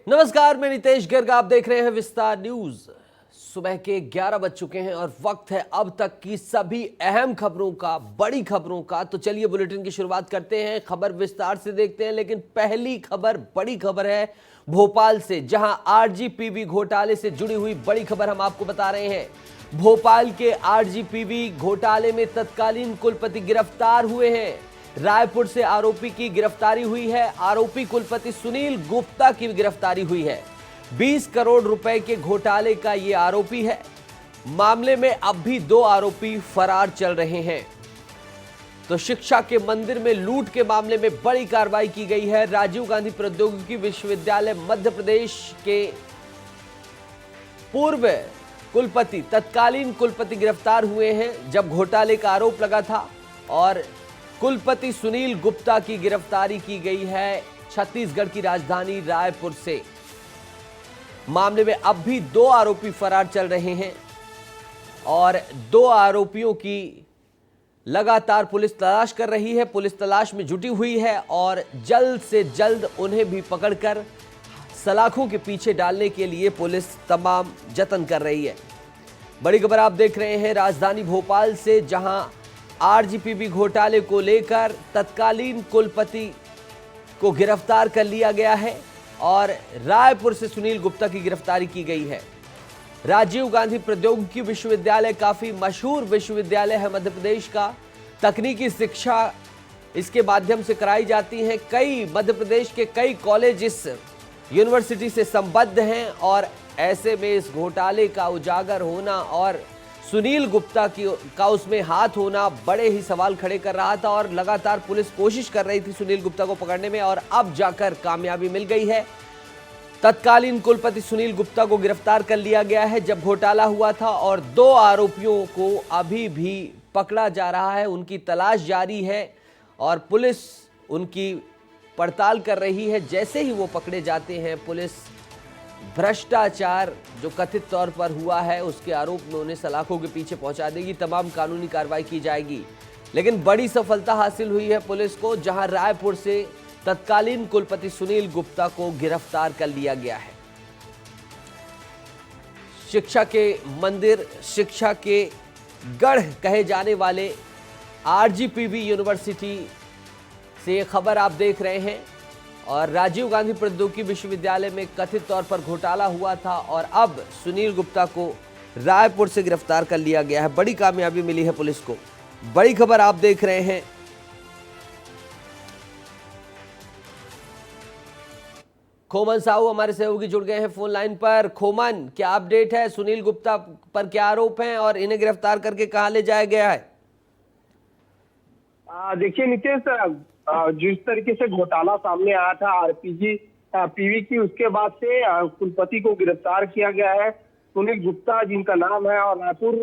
नमस्कार, मैं नितेश गर्ग, आप देख रहे हैं विस्तार न्यूज। सुबह के 11 बज चुके हैं और वक्त है अब तक की सभी अहम खबरों का, बड़ी खबरों का। तो चलिए बुलेटिन की शुरुआत करते हैं, खबर विस्तार से देखते हैं। लेकिन पहली खबर, बड़ी खबर है भोपाल से, जहां आरजीपीवी घोटाले से जुड़ी हुई बड़ी खबर हम आपको बता रहे हैं। भोपाल के आरजीपीवी घोटाले में तत्कालीन कुलपति गिरफ्तार हुए हैं। रायपुर से आरोपी की गिरफ्तारी हुई है। आरोपी कुलपति सुनील गुप्ता की गिरफ्तारी हुई है। 20 करोड़ रुपए के घोटाले का यह आरोपी है। मामले में अब भी 2 आरोपी फरार चल रहे हैं। तो शिक्षा के मंदिर में लूट के मामले में बड़ी कार्रवाई की गई है। राजीव गांधी प्रौद्योगिकी विश्वविद्यालय मध्य प्रदेश के पूर्व कुलपति, तत्कालीन कुलपति गिरफ्तार हुए हैं जब घोटाले का आरोप लगा था। और कुलपति सुनील गुप्ता की गिरफ्तारी की गई है छत्तीसगढ़ की राजधानी रायपुर से। मामले में अब भी 2 आरोपी फरार चल रहे हैं और 2 आरोपियों की लगातार पुलिस तलाश कर रही है। पुलिस तलाश में जुटी हुई है और जल्द से जल्द उन्हें भी पकड़कर सलाखों के पीछे डालने के लिए पुलिस तमाम जतन कर रही है। बड़ी खबर आप देख रहे हैं राजधानी भोपाल से, जहां आरजीपीवी घोटाले को लेकर तत्कालीन कुलपति को गिरफ्तार कर लिया गया है और रायपुर से सुनील गुप्ता की गिरफ्तारी की गई है। राजीव गांधी प्रौद्योगिकी विश्वविद्यालय काफी मशहूर विश्वविद्यालय है मध्य प्रदेश का। तकनीकी शिक्षा इसके माध्यम से कराई जाती है। कई मध्य प्रदेश के कई कॉलेज इस यूनिवर्सिटी से संबद्ध हैं और ऐसे में इस घोटाले का उजागर होना और सुनील गुप्ता का उसमें हाथ होना बड़े ही सवाल खड़े कर रहा था। और लगातार पुलिस कोशिश कर रही थी सुनील गुप्ता को पकड़ने में और अब जाकर कामयाबी मिल गई है। तत्कालीन कुलपति सुनील गुप्ता को गिरफ्तार कर लिया गया है जब घोटाला हुआ था और 2 आरोपियों को अभी भी पकड़ा जा रहा है। उनकी तलाश जारी है और पुलिस उनकी पड़ताल कर रही है। जैसे ही वो पकड़े जाते हैं, पुलिस भ्रष्टाचार जो कथित तौर पर हुआ है उसके आरोप में उन्हें सलाखों के पीछे पहुंचा देगी। तमाम कानूनी कार्रवाई की जाएगी। लेकिन बड़ी सफलता हासिल हुई है पुलिस को, जहां रायपुर से तत्कालीन कुलपति सुनील गुप्ता को गिरफ्तार कर लिया गया है। शिक्षा के मंदिर, शिक्षा के गढ़ कहे जाने वाले आरजीपीवी यूनिवर्सिटी से ये खबर आप देख रहे हैं। और राजीव गांधी प्रौद्योगिकी विश्वविद्यालय में कथित तौर पर घोटाला हुआ था और अब सुनील गुप्ता को रायपुर से गिरफ्तार कर लिया गया है। बड़ी कामयाबी मिली है पुलिस को। बड़ी खबर आप देख रहे हैं। खोमन साहू हमारे सहयोगी जुड़ गए हैं फोन लाइन पर। खोमन, क्या अपडेट है? सुनील गुप्ता पर क्या आरोप हैं और इन्हें गिरफ्तार करके कहां ले जाया गया है? देखिए नितेश, जिस तरीके से घोटाला सामने आया था पीवी की, उसके बाद से कुलपति को गिरफ्तार किया गया है। सुनील गुप्ता जिनका नाम है और रायपुर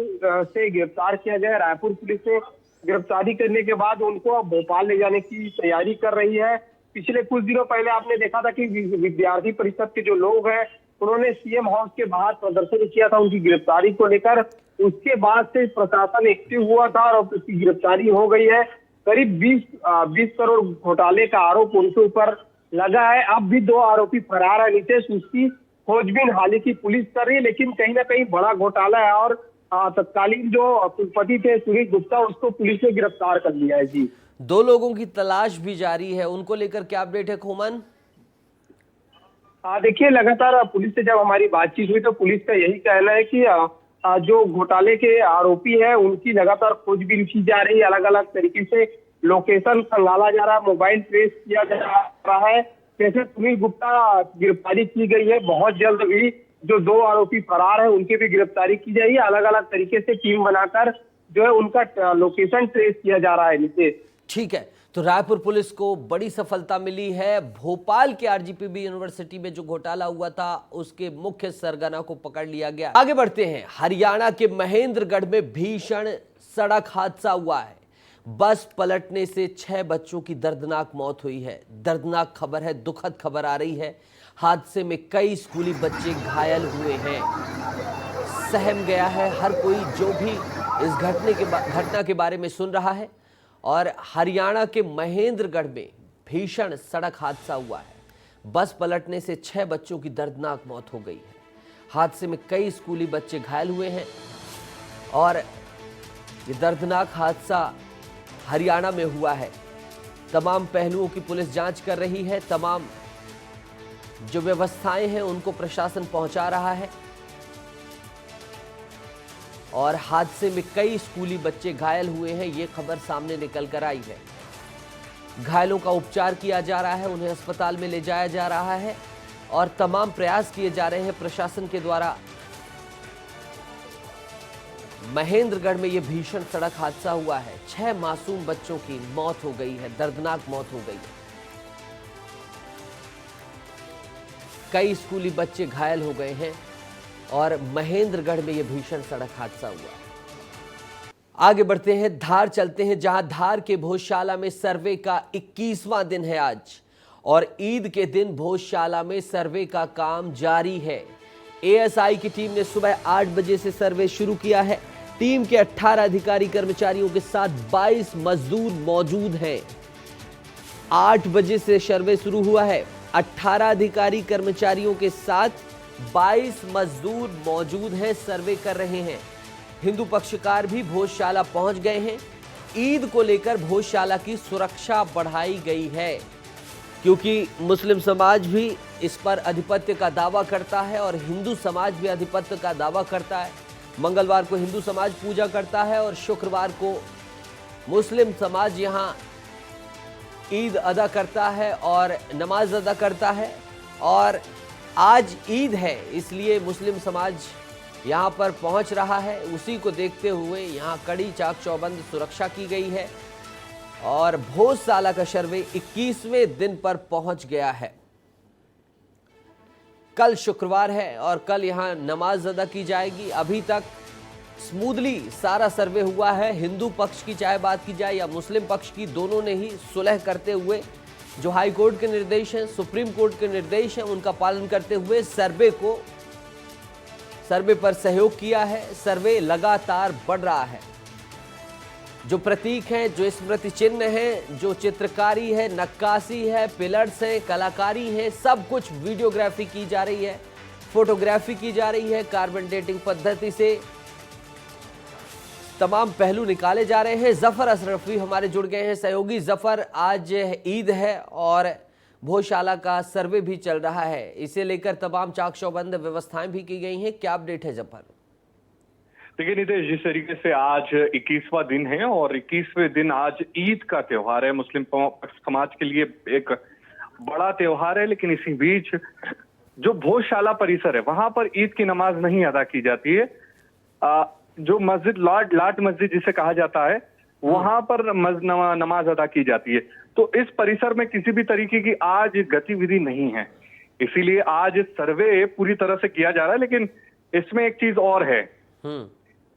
से गिरफ्तार किया गया है। रायपुर पुलिस ने गिरफ्तारी करने के बाद उनको अब भोपाल ले जाने की तैयारी कर रही है। पिछले कुछ दिनों पहले आपने देखा था कि विद्यार्थी परिषद के जो लोग हैं उन्होंने सीएम हाउस के बाहर प्रदर्शन किया था उनकी गिरफ्तारी को लेकर। उसके बाद से प्रशासन एक्टिव हुआ था और उसकी गिरफ्तारी हो गई है। करीब 20 करोड़ घोटाले का आरोप उनके ऊपर लगा है। अब भी 2 आरोपी फरार है नितेश। उसकी खोजबीन हाल की पुलिस कर रही है, लेकिन कहीं ना कहीं बड़ा घोटाला है और तत्कालीन जो कुलपति थे सुनील गुप्ता, उसको पुलिस ने गिरफ्तार कर लिया है। जी, 2 लोगों की तलाश भी जारी है, उनको लेकर क्या अपडेट है खोमन? देखिए, लगातार पुलिस से जब हमारी बातचीत हुई तो पुलिस का यही कहना है कि जो घोटाले के आरोपी है उनकी लगातार खोजबीन की जा रही है। अलग अलग तरीके से लोकेशन खंगाला जा रहा है, मोबाइल ट्रेस किया जा रहा है। जैसे सुनील गुप्ता गिरफ्तारी की गई है, बहुत जल्द भी जो 2 आरोपी फरार है उनकी भी गिरफ्तारी की जाएगी। अलग अलग तरीके से टीम बनाकर जो है उनका लोकेशन ट्रेस किया जा रहा है नीचे। ठीक है, तो रायपुर पुलिस को बड़ी सफलता मिली है। भोपाल के आरजीपीवी यूनिवर्सिटी में जो घोटाला हुआ था उसके मुख्य सरगना को पकड़ लिया गया। आगे बढ़ते हैं। हरियाणा के महेंद्रगढ़ में भीषण सड़क हादसा हुआ है। बस पलटने से 6 बच्चों की दर्दनाक मौत हुई है। दर्दनाक खबर है, दुखद खबर आ रही है। हादसे में कई स्कूली बच्चे घायल हुए हैं। सहम गया है हर कोई जो भी इस घटना के बारे में सुन रहा है। और हरियाणा के महेंद्रगढ़ में भीषण सड़क हादसा हुआ है। बस पलटने से 6 बच्चों की दर्दनाक मौत हो गई है। हादसे में कई स्कूली बच्चे घायल हुए हैं और ये दर्दनाक हादसा हरियाणा में हुआ है। तमाम पहलुओं की पुलिस जांच कर रही है। तमाम जो व्यवस्थाएं हैं उनको प्रशासन पहुंचा रहा है और हादसे में कई स्कूली बच्चे घायल हुए हैं, ये खबर सामने निकल कर आई है। घायलों का उपचार किया जा रहा है, उन्हें अस्पताल में ले जाया जा रहा है और तमाम प्रयास किए जा रहे हैं प्रशासन के द्वारा। महेंद्रगढ़ में यह भीषण सड़क हादसा हुआ है। 6 मासूम बच्चों की मौत हो गई है, दर्दनाक मौत हो गई है। कई स्कूली बच्चे घायल हो गए हैं और महेंद्रगढ़ में यह भीषण सड़क हादसा हुआ है। आगे बढ़ते हैं, धार चलते हैं, जहां धार के भोजशाला में सर्वे का 21वां दिन है आज और ईद के दिन भोजशाला में सर्वे का काम जारी है। एएसआई की टीम ने सुबह 8 बजे से सर्वे शुरू किया है। टीम के 18 अधिकारी कर्मचारियों के साथ 22 मजदूर मौजूद हैं। 8 बजे से सर्वे शुरू हुआ है। 18 अधिकारी कर्मचारियों के साथ 22 मजदूर मौजूद हैं, सर्वे कर रहे हैं। हिंदू पक्षकार भी भोजशाला पहुंच गए हैं। ईद को लेकर भोजशाला की सुरक्षा बढ़ाई गई है क्योंकि मुस्लिम समाज भी इस पर आधिपत्य का दावा करता है और हिंदू समाज भी आधिपत्य का दावा करता है। मंगलवार को हिंदू समाज पूजा करता है और शुक्रवार को मुस्लिम समाज यहां ईद अदा करता है और नमाज अदा करता है और आज ईद है, इसलिए मुस्लिम समाज यहां पर पहुंच रहा है। उसी को देखते हुए यहां कड़ी चाक चौबंद सुरक्षा की गई है और भोजशाला का सर्वे 21वें दिन पर पहुंच गया है। कल शुक्रवार है और कल यहां नमाज अदा की जाएगी। अभी तक स्मूथली सारा सर्वे हुआ है। हिंदू पक्ष की चाहे बात की जाए या मुस्लिम पक्ष की, दोनों ने ही सुलह करते हुए जो हाई कोर्ट के निर्देश हैं, सुप्रीम कोर्ट के निर्देश हैं, उनका पालन करते हुए सर्वे पर सहयोग किया है। सर्वे लगातार बढ़ रहा है। जो प्रतीक हैं, जो स्मृति चिन्ह हैं, जो चित्रकारी है, नक्काशी है, पिलर्स हैं, कलाकारी है, सब कुछ वीडियोग्राफी की जा रही है, फोटोग्राफी की जा रही है। कार्बन डेटिंग पद्धति से तमाम पहलू निकाले जा रहे हैं। जफर अशरफी हमारे जुड़ गए हैं सहयोगी। जफर, आज ईद है और भोजशाला का सर्वे भी चल रहा है, इसे लेकर तमाम चाक चौबंद व्यवस्थाएं भी की गई हैं, क्या अपडेट है जफर? देखिए नीतीश, जिस तरीके से आज 21वां दिन है और 21वें दिन आज ईद का त्योहार है, मुस्लिम समाज के लिए एक बड़ा त्योहार है, लेकिन इसी बीच जो भोजशाला परिसर है वहां पर ईद की नमाज नहीं अदा की जाती है। जो मस्जिद लाट मस्जिद जिसे कहा जाता है, वहां पर नमाज अदा की जाती है। तो इस परिसर में किसी भी तरीके की आज गतिविधि नहीं है, इसीलिए आज सर्वे पूरी तरह से किया जा रहा है। लेकिन इसमें एक चीज और है,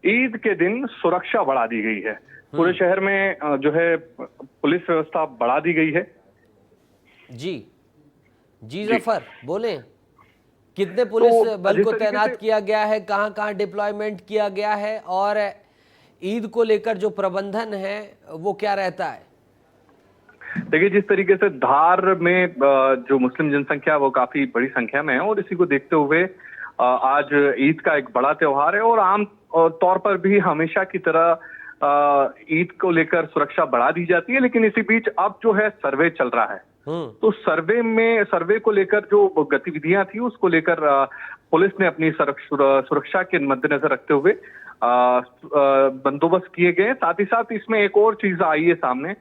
ईद के दिन सुरक्षा बढ़ा दी गई है। पूरे शहर में जो है पुलिस व्यवस्था बढ़ा दी गई है। जी जफर बोले, कितने पुलिस बल को तैनात किया गया है, कहां कहां डिप्लॉयमेंट किया गया है और ईद को लेकर जो प्रबंधन है वो क्या रहता है? देखिए, जिस तरीके से धार में जो मुस्लिम जनसंख्या वो काफी बड़ी संख्या में है और इसी को देखते हुए आज ईद का एक बड़ा त्योहार है और आम तौर पर भी हमेशा की तरह ईद को लेकर सुरक्षा बढ़ा दी जाती है। लेकिन इसी बीच अब जो है सर्वे चल रहा है, तो सर्वे को लेकर जो गतिविधियां थी उसको लेकर पुलिस ने अपनी सुरक्षा के मद्देनजर रखते हुए बंदोबस्त किए गए। साथ ही साथ इसमें एक और चीज आई है सामने।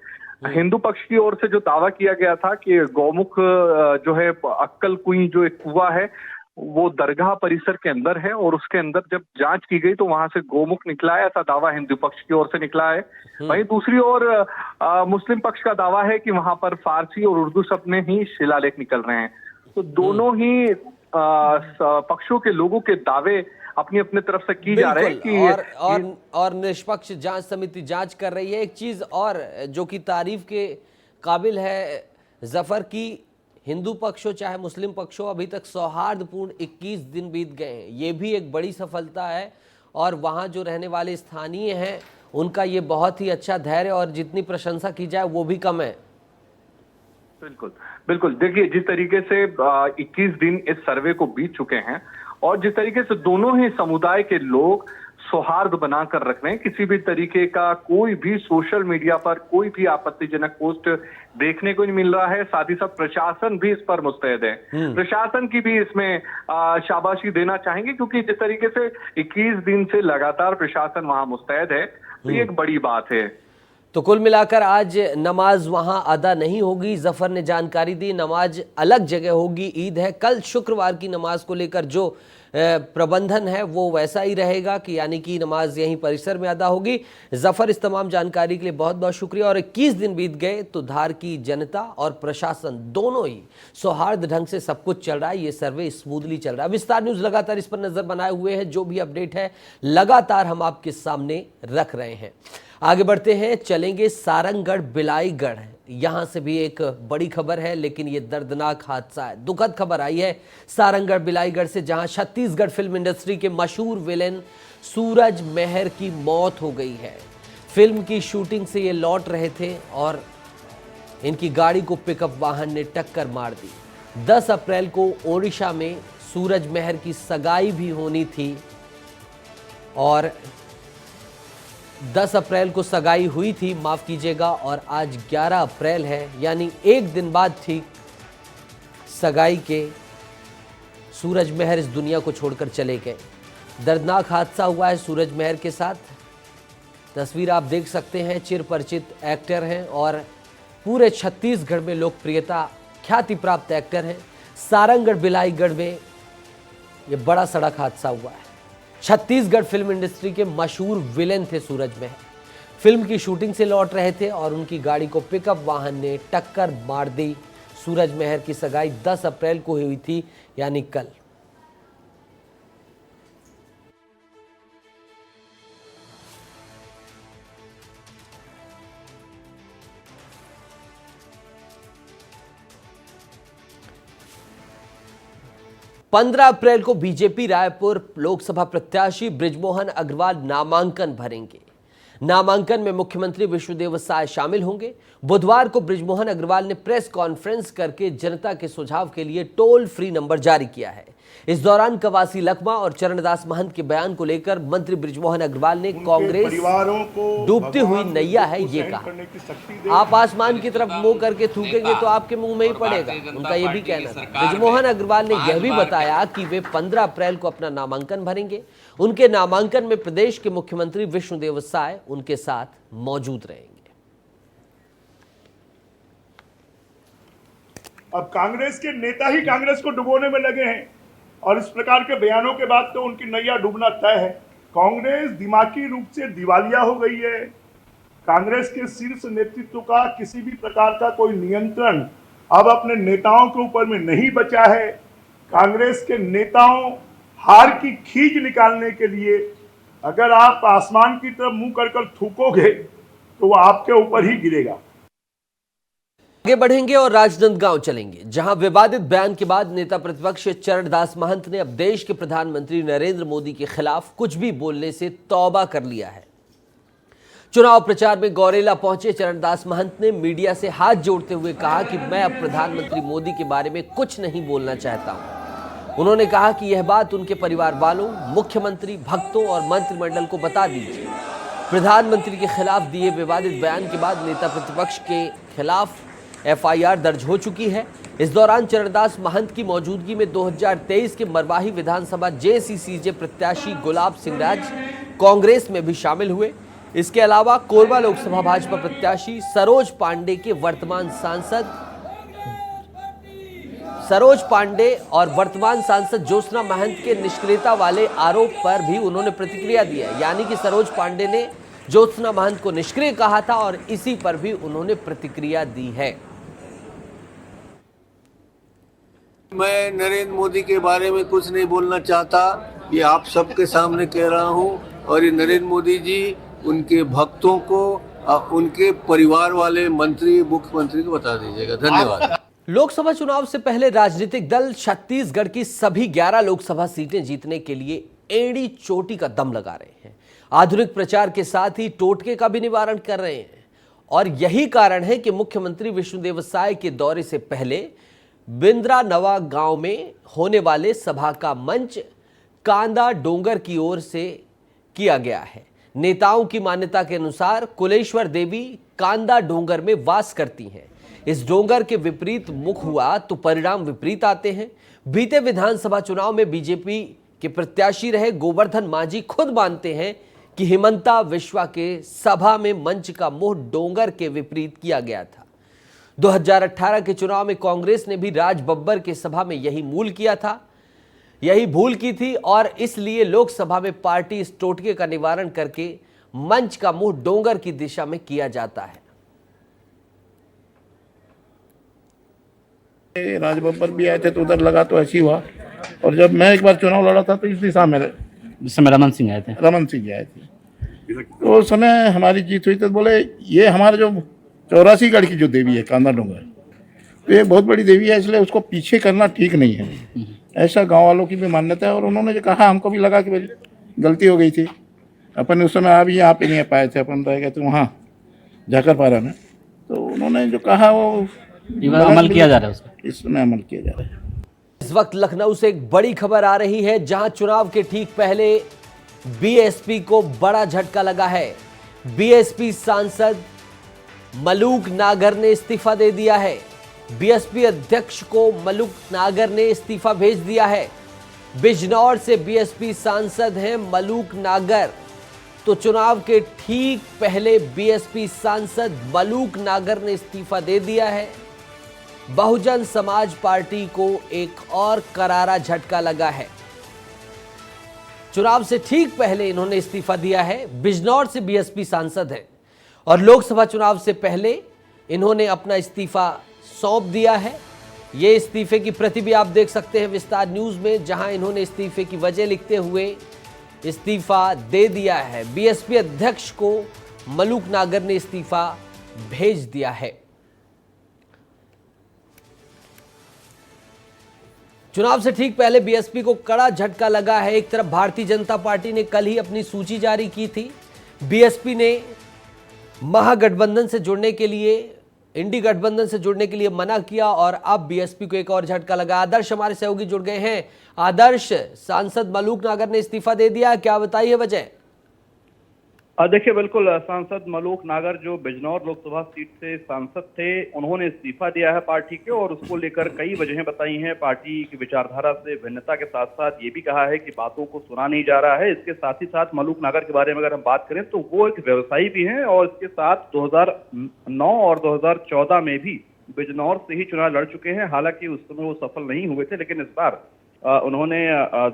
हिंदू पक्ष की ओर से जो दावा किया गया था कि गौमुख जो है अक्कल कुई जो एक कुआं है वो दरगाह परिसर के अंदर है और उसके अंदर जब जांच की गई तो वहां से गोमुख निकला है, ऐसा दावा हिंदू पक्ष की ओर से निकला है। वहीं दूसरी ओर मुस्लिम पक्ष का दावा है कि वहां पर फारसी और उर्दू शब्द में ही शिलालेख निकल रहे हैं। तो दोनों ही पक्षों के लोगों के दावे अपनी अपनी तरफ से की जा रहे हैं कि और निष्पक्ष जांच समिति जांच कर रही है। एक चीज और जो कि तारीफ के काबिल है जफर की, हिंदू पक्ष हो चाहे मुस्लिम पक्ष हो, अभी तक सौहार्दपूर्ण 21 दिन बीत गए हैं, ये भी एक बड़ी सफलता है और वहाँ जो रहने वाले स्थानीय हैं उनका ये बहुत ही अच्छा धैर्य और जितनी प्रशंसा की जाए वो भी कम है। बिल्कुल बिल्कुल। देखिए, जिस तरीके से 21 दिन इस सर्वे को बीत चुके हैं और जिस तरीके से दोनों ही समुदाय के लोग सौहार्द बनाकर रख रहे हैं, किसी भी तरीके का कोई भी सोशल मीडिया पर कोई भी आपत्तिजनक पोस्ट देखने को नहीं मिल रहा है। साथ ही साथ प्रशासन भी इस पर मुस्तैद है। प्रशासन की भी इसमें शाबाशी देना चाहेंगे, क्योंकि जिस तरीके से 21 दिन से लगातार प्रशासन वहां मुस्तैद है, तो ये एक बड़ी बात है। तो कुल मिलाकर आज नमाज वहां अदा नहीं होगी। जफर ने जानकारी दी, नमाज अलग जगह होगी। ईद है कल, शुक्रवार की नमाज को लेकर जो प्रबंधन है वो वैसा ही रहेगा कि यानी कि नमाज यहीं परिसर में अदा होगी। जफर, इस तमाम जानकारी के लिए बहुत बहुत शुक्रिया। और 21 दिन बीत गए तो धार की जनता और प्रशासन दोनों ही सौहार्द ढंग से सब कुछ चल रहा है। ये सर्वे स्मूथली चल रहा है। विस्तार न्यूज लगातार इस पर नजर बनाए हुए है। जो भी अपडेट है लगातार हम आपके सामने रख रहे हैं। आगे बढ़ते हैं, चलेंगे सारंगगढ़ बिलाईगढ़। यहां से भी एक बड़ी खबर है, लेकिन ये दर्दनाक हादसा है। दुखद खबर आई है सारंगगढ़ बिलाईगढ़ से, जहां छत्तीसगढ़ फिल्म इंडस्ट्री के मशहूर विलेन सूरज मेहर की मौत हो गई है। फिल्म की शूटिंग से ये लौट रहे थे और इनकी गाड़ी को पिकअप वाहन ने टक्कर मार दी। 10 अप्रैल को ओडिशा में सूरज मेहर की सगाई भी होनी थी और 10 अप्रैल को सगाई हुई थी, माफ कीजिएगा, और आज 11 अप्रैल है, यानी एक दिन बाद ठीक सगाई के सूरज मेहर इस दुनिया को छोड़कर चले गए। दर्दनाक हादसा हुआ है सूरज मेहर के साथ। तस्वीर आप देख सकते हैं, चिर परिचित एक्टर हैं और पूरे छत्तीसगढ़ में लोकप्रियता ख्याति प्राप्त एक्टर हैं। सारंगगढ़ बिलाईगढ़ में ये बड़ा सड़क हादसा हुआ है। छत्तीसगढ़ फिल्म इंडस्ट्री के मशहूर विलेन थे सूरज मेहर। फिल्म की शूटिंग से लौट रहे थे और उनकी गाड़ी को पिकअप वाहन ने टक्कर मार दी। सूरज मेहर की सगाई 10 अप्रैल को हुई थी, यानी कल। पंद्रह अप्रैल को बीजेपी रायपुर लोकसभा प्रत्याशी बृजमोहन अग्रवाल नामांकन भरेंगे। नामांकन में मुख्यमंत्री विष्णुदेव साय शामिल होंगे। बुधवार को बृजमोहन अग्रवाल ने प्रेस कॉन्फ्रेंस करके जनता के सुझाव के लिए टोल फ्री नंबर जारी किया है। इस दौरान कवासी लखमा और चरणदास महंत के बयान को लेकर मंत्री बृजमोहन अग्रवाल ने कांग्रेस डूबती हुई नैया है ये कहा। आप आसमान की तरफ मुंह करके थूकेंगे तो आपके मुंह में ही पड़ेगा, उनका ये भी कहना था। बृजमोहन अग्रवाल ने यह भी बताया कि वे 15 अप्रैल को अपना नामांकन भरेंगे। उनके नामांकन में प्रदेश के मुख्यमंत्री विष्णुदेव साय उनके साथ मौजूद रहेंगे। अब कांग्रेस के नेता ही कांग्रेस को डुबोने में लगे हैं और इस प्रकार के बयानों के बाद तो उनकी नैया डूबना तय है। कांग्रेस दिमागी रूप से दिवालिया हो गई है। कांग्रेस के शीर्ष नेतृत्व का किसी भी प्रकार का कोई नियंत्रण अब अपने नेताओं के ऊपर में नहीं बचा है। कांग्रेस के नेताओं हार की खींच निकालने के लिए अगर आप आसमान की तरफ मुंह कर थूकोगे तो वो आपके ऊपर ही गिरेगा। आगे बढ़ेंगे और राजनांदगांव चलेंगे, जहां विवादित बयान के बाद नेता प्रतिपक्ष चरणदास महंत ने अब देश के प्रधानमंत्री नरेंद्र मोदी के खिलाफ कुछ भी बोलने से तौबा कर लिया है। चुनाव प्रचार में गौरेला पहुंचे चरणदास महंत ने मीडिया से हाथ जोड़ते हुए कहा कि मैं अब प्रधानमंत्री मोदी के बारे में कुछ नहीं बोलना चाहता हूं। उन्होंने कहा कि यह बात उनके परिवार वालों, मुख्यमंत्री, भक्तों और मंत्रिमंडल को बता दीजिए। प्रधानमंत्री के खिलाफ दिए विवादित बयान के बाद नेता प्रतिपक्ष के खिलाफ FIR दर्ज हो चुकी है। इस दौरान चरणदास महंत की मौजूदगी में 2023 के मरवाही विधानसभा JCCJ प्रत्याशी गुलाब सिंह राज कांग्रेस में भी शामिल हुए। इसके अलावा कोरबा लोकसभा भाजपा प्रत्याशी सरोज पांडे और वर्तमान सांसद ज्योत्सना महंत के निष्क्रियता वाले आरोप पर भी उन्होंने प्रतिक्रिया दी है। यानी कि सरोज पांडे ने ज्योत्सना महंत को निष्क्रिय कहा था और इसी पर भी उन्होंने प्रतिक्रिया दी है। मैं नरेंद्र मोदी के बारे में कुछ नहीं बोलना चाहता, ये आप सबके सामने कह रहा हूं। और ये नरेंद्र मोदी जी उनके भक्तों को, उनके परिवार वाले मंत्री, मुख्यमंत्री को बता दीजिएगा। धन्यवाद। लोकसभा चुनाव से पहले राजनीतिक दल छत्तीसगढ़ की सभी 11 लोकसभा सीटें जीतने के लिए एड़ी चोटी का दम लगा रहे हैं। आधुनिक प्रचार के साथ ही टोटके का भी निवारण कर रहे हैं और यही कारण है कि मुख्यमंत्री विष्णुदेव साय के दौरे से पहले बिंद्रा नवा गांव में होने वाले सभा का मंच कांदा डोंगर की ओर से किया गया है। नेताओं की मान्यता के अनुसार कुलेश्वर देवी कांदा डोंगर में वास करती हैं। इस डोंगर के विपरीत मुख हुआ तो परिणाम विपरीत आते हैं। बीते विधानसभा चुनाव में बीजेपी के प्रत्याशी रहे गोवर्धन मांझी खुद मानते हैं कि हिमंता विश्वा के सभा में मंच का मुंह डोंगर के विपरीत किया गया था। 2018 के चुनाव में कांग्रेस ने भी राज बब्बर के सभा में यही भूल की थी और इसलिए लोकसभा में पार्टी इस टोटके का निवारण करके मंच का मुंह डोंगर की दिशा में किया जाता है। राज बब्बर भी आए थे तो उधर लगा तो ऐसी हुआ, और जब मैं एक बार चुनाव लड़ा था तो इस दिशा में इस समय रमन सिंह आए थे। तो उस समय हमारी जीत हुई तो बोले ये हमारे जो 84 गढ़ की जो देवी है कांदा डोंगर, तो ये बहुत बड़ी देवी है, इसलिए उसको पीछे करना ठीक नहीं है। ऐसा गांव वालों की भी मान्यता है। और उन्होंने जो कहा हमको भी लगा कि मेरी गलती हो गई थी। अपन उस समय अभी यहाँ पे नहीं आ पाए थे, अपन रह गए थे वहाँ जाकर पारा में। तो उन्होंने जो कहा वो अमल किया जा रहा है, उसका इस समय अमल किया जा रहा है। इस वक्त लखनऊ से एक बड़ी खबर आ रही है, जहां चुनाव के ठीक पहले बीएसपी को बड़ा झटका लगा है। बीएसपी सांसद मलूक नागर ने इस्तीफा दे दिया है। बीएसपी अध्यक्ष को मलूक नागर ने इस्तीफा भेज दिया है। बिजनौर से बीएसपी सांसद हैं मलूक नागर। तो चुनाव के ठीक पहले बीएसपी सांसद मलूक नागर ने इस्तीफा दे दिया है। बहुजन समाज पार्टी को एक और करारा झटका लगा है। चुनाव से ठीक पहले इन्होंने इस्तीफा दिया है। बिजनौर से बीएसपी सांसद हैं और लोकसभा चुनाव से पहले इन्होंने अपना इस्तीफा सौंप दिया है। ये इस्तीफे की प्रति भी आप देख सकते हैं विस्तार न्यूज में, जहां इन्होंने इस्तीफे की वजह लिखते हुए इस्तीफा दे दिया है। बीएसपी अध्यक्ष को मलूक नागर ने इस्तीफा भेज दिया है। चुनाव से ठीक पहले बीएसपी को कड़ा झटका लगा है। एक तरफ भारतीय जनता पार्टी ने कल ही अपनी सूची जारी की थी। बीएसपी ने महागठबंधन से जुड़ने के लिए, इंडी गठबंधन से जुड़ने के लिए मना किया और अब बीएसपी को एक और झटका लगा। आदर्श हमारे सहयोगी जुड़ गए हैं। आदर्श, सांसद मलूक नागर ने इस्तीफा दे दिया, क्या बताइए वजह? देखिए, बिल्कुल सांसद मलूक नागर जो बिजनौर लोकसभा सीट से सांसद थे, उन्होंने इस्तीफा दिया है पार्टी के, और उसको लेकर कई वजहें बताई हैं। पार्टी की विचारधारा से भिन्नता के साथ साथ ये भी कहा है कि बातों को सुना नहीं जा रहा है। इसके साथ ही साथ मलूक नागर के बारे में अगर हम बात करें तो वो एक व्यवसायी भी हैं और इसके साथ 2009 और 2014 में भी बिजनौर से ही चुनाव लड़ चुके हैं। हालांकि उस समय वो सफल नहीं हुए थे, लेकिन इस बार उन्होंने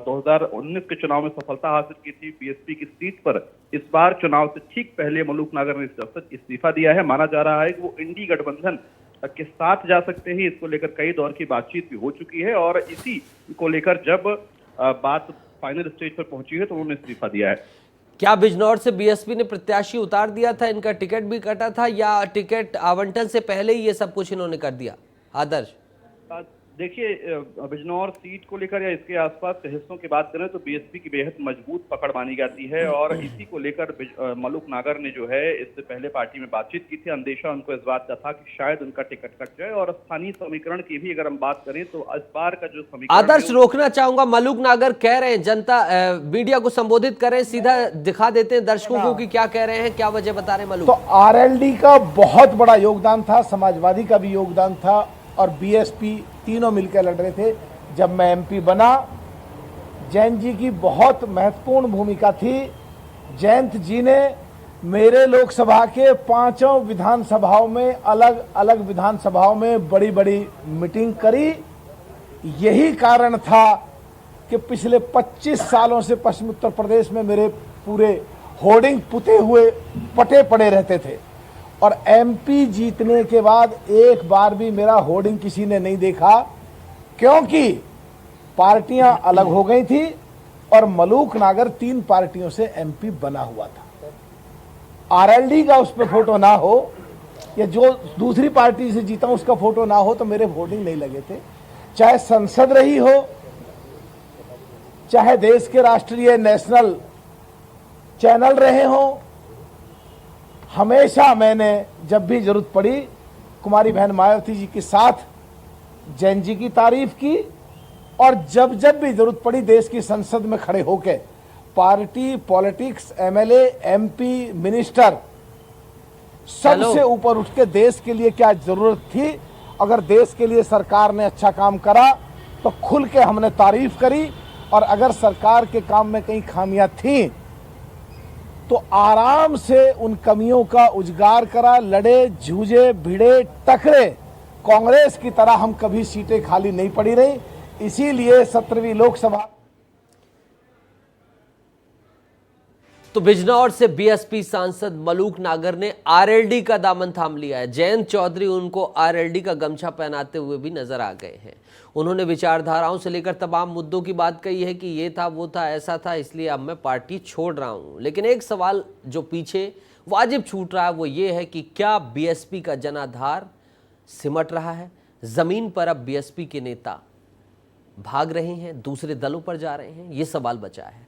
2019 के चुनाव में सफलता हासिल की थी बीएसपी की सीट पर। इस बार चुनाव से ठीक पहले मलूक नागर ने इस्तीफा दिया है। माना जा रहा है कि वो इंडी गठबंधन के साथ जा सकते हैं। इसको लेकर कई दौर की बातचीत भी हो चुकी है और इसी को लेकर जब बात फाइनल स्टेज पर पहुंची है तो उन्होंने इस्तीफा दिया है। क्या बिजनौर से बीएसपी ने प्रत्याशी उतार दिया था, इनका टिकट भी कटा था, या टिकट आवंटन से पहले ही ये सब कुछ इन्होंने कर दिया? आदर्श, देखिए, बिजनौर सीट को लेकर या इसके आसपास के हिस्सों की बात करें तो बीएसपी की बेहद मजबूत पकड़ मानी जाती है और इसी को लेकर मलूक नागर ने जो है इससे पहले पार्टी में बातचीत की थी। अंदेशा उनको इस बात का था कि शायद उनका टिकट कट जाए। और स्थानीय समीकरण की भी अगर हम बात करें तो इस बार का जो समीकरण, आदर्श रोकना चाहूंगा, मलूक नागर कह रहे हैं, जनता मीडिया को संबोधित करें, सीधा दिखा देते हैं दर्शकों को कि क्या कह रहे हैं, क्या वजह बता रहे हैं मलूक। तो आरएलडी का बहुत बड़ा योगदान था, समाजवादी का भी योगदान था और बीएसपी तीनों मिलकर लड़ रहे थे। जब मैं एमपी बना, जयंत जी की बहुत महत्वपूर्ण भूमिका थी। जयंत जी ने मेरे लोकसभा के 5 विधानसभाओं में, अलग अलग विधानसभाओं में बड़ी बड़ी मीटिंग करी। यही कारण था कि पिछले 25 सालों से पश्चिम उत्तर प्रदेश में मेरे पूरे होर्डिंग पुते हुए पटे पड़े रहते थे और एमपी जीतने के बाद एक बार भी मेरा होर्डिंग किसी ने नहीं देखा, क्योंकि पार्टियां अलग हो गई थी और मलूक नागर 3 पार्टियों से एमपी बना हुआ था। आरएलडी का उस पर फोटो ना हो या जो दूसरी पार्टी से जीता उसका फोटो ना हो तो मेरे होर्डिंग नहीं लगे थे। चाहे संसद रही हो, चाहे देश के राष्ट्रीय नेशनल चैनल रहे हो, हमेशा मैंने जब भी जरूरत पड़ी कुमारी बहन मायावती जी के साथ जैन जी की तारीफ की, और जब जब भी जरूरत पड़ी देश की संसद में खड़े होकर party, politics, MLA, MP, minister सबसे ऊपर उठ के देश के लिए क्या जरूरत थी, अगर देश के लिए सरकार ने अच्छा काम करा तो खुल के हमने तारीफ करी, और अगर सरकार के काम में कहीं खामियां थी तो आराम से उन कमियों का उजागर करा, लड़े, जूझे, भिड़े, टकरे। कांग्रेस की तरह हम कभी सीटें खाली नहीं पड़ी रही, इसीलिए 17वीं लोकसभा। तो बिजनौर से बीएसपी सांसद मलूक नागर ने आरएलडी का दामन थाम लिया है। जयंत चौधरी उनको आरएलडी का गमछा पहनाते हुए भी नजर आ गए हैं। उन्होंने विचारधाराओं से लेकर तमाम मुद्दों की बात कही है कि ये था, वो था, ऐसा था, इसलिए अब मैं पार्टी छोड़ रहा हूं। लेकिन एक सवाल जो पीछे वाजिब छूट रहा है वो ये है कि क्या बीएसपी का जनाधार सिमट रहा है? जमीन पर अब बीएसपी के नेता भाग रहे हैं, दूसरे दलों पर जा रहे हैं, ये सवाल बचा है।